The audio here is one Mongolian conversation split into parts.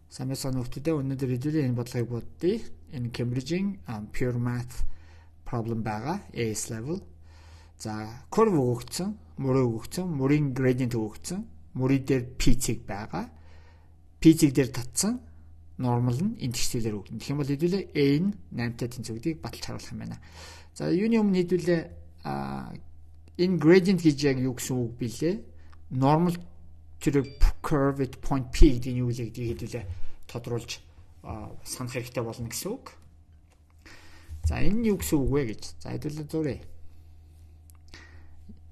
Самбайсан нөхдүүдээ өнөөдөр хэдүүлээ энэ бодлогыг бодъё. Энэ Cambridge-ийн Pure Math problem байгаа. AS level. За, curve өгөгдсөн, мөрөө өгөгдсөн, мөрийн gradient өгөгдсөн, мөрийн дээр p-цэг байгаа. P-цэг дээр татсан normal нь энэ тэгшлэлээр өгнө. Тэгэх юм бол хэдүүлээ a нь 8-тай тэнцвэрийг баталж харуулах юм байна. За, юуны өмнө хэдүүлээ энэ gradient гэж яг юу гэсэн үг билээ? Normal to the curve at point P гэдэг нь юу вэ гэдгийг хэдүүлээ тодруулж санах хэрэгтэй болно гэсэн үг. За энэ нь юу гэсэн үг вэ гэж. За хэдүүлээ зуръя.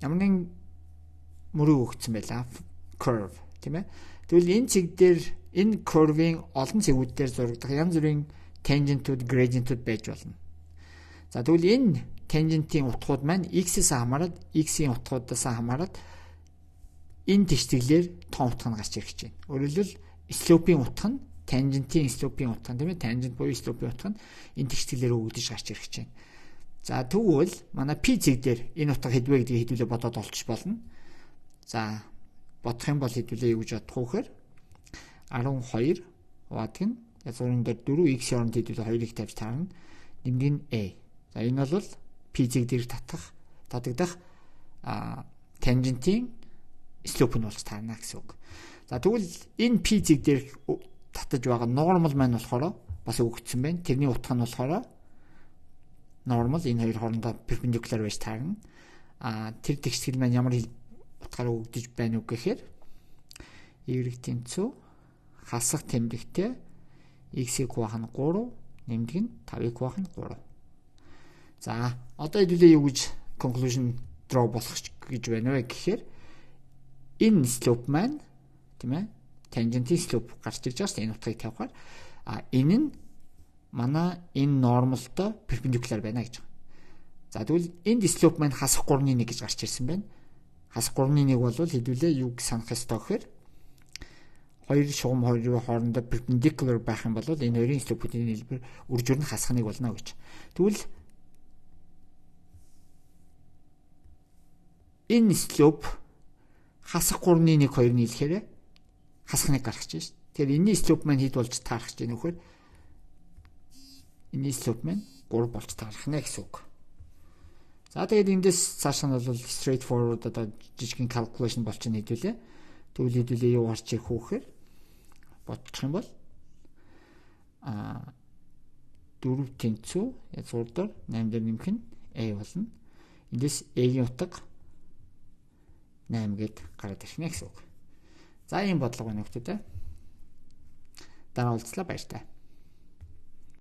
Ямар нэгэн мөрөг өгсөн байлаа. Curve тийм ээ. Тэгвэл энэ цэг дээр энэ curve-ийн олон цэгүүд дээр зурагдах янз бүрийн tangent-ууд, gradient-ууд байж болно. За тэгвэл энэ tangent-ийн утгууд маань x-ээс хамаарат, x-ийн утгуудаас хамаарат энэ тэгшлэлээр тоон утга нь гарч ирэх гэж байна. Өөрөөр хэлбэл slope-ийн утга нь tangent-ийн slope-ийн утга тийм ээ, tangent буюу slope-ийн утга нь энэ тэгшлэлээр өгөгдөж гарч ирэх гэж байна. За тэгвэл манай p цэг дээр энэ утга хэдвэ гэдгийг хэдүүлээ бодоод олчих болно. За бодох юм бол хэдүүлээ юу гэж бодох вэ гэхээр 12 хуваадг нь язгуурын дээр 4x-ийн оронд хэдүүлээ 2-ыг тавьж таарна. Нэмэг нь a. За энэ бол p цэг дээр татагдах tangent-ийн slope нь болж таарна гэсэн үг. За тэгвэл энэ p цэг дээр татаж байгаа normal маань болохоор бас өгөгдсөн байна. Тэрний утга нь болохоор normal энэ хоёр хоорондоо perpendicular байж таарна. Тэр тэгшил маань ямар утгаар өгөгдөж байна уу гэхээр y тэнцүү хасах тэмдэгтээ x-ийг хуваах нь 3, нэмдэг нь 5-ыг хуваах нь 3. За одоо хэдүүлээ юу гэж conclusion draw болох гэж байна вэ гэхээр энэ slope маань тийм ээ tangent-ийн slope гарч ирж байгаа шүү дээ энэ утгыг тавихаар энэ нь манай энэ нормалтай perpendicular байна гэж байна. За тэгвэл энд slope маань хасах 3-1 гэж гарч ирсэн байна. Хасах 3-1 бол хэдүүлээ юу гэж санах ёстой гэхээр хоёр шугам хоёрын хоорондоо perpendicular байх юм бол энэ хоёрын slope-ийн хэлбэр үржүүр нь хасах нэг болно гэж. Тэгвэл энэ slope хасах 3-1 2 нийлэхээр хасах нэг гарах гэж байна. Тэгэхээр энэний slope маань хэд болж таарах гэж байна вэ гэхээр энэний slope маань 3 болж таарах нэ гэсэн үг. За тэгээд эндээс цааш нь бол straightforward одоо жижигхэн calculation болчихно хэдүүлээ. Тэгвэл хэдүүлээ юу гарч ирэх вэ гэхээр бодчих юм бол 4 тэнцүү язгуурдаар 8 дээр нэмэх нь a болно. Эндээс a-ийн утга 8 гэд гараад ирэх нэ гэсэн үг. За ийм бодлого байна хүмүүстээ. Дараа уулзлаа баяр таа.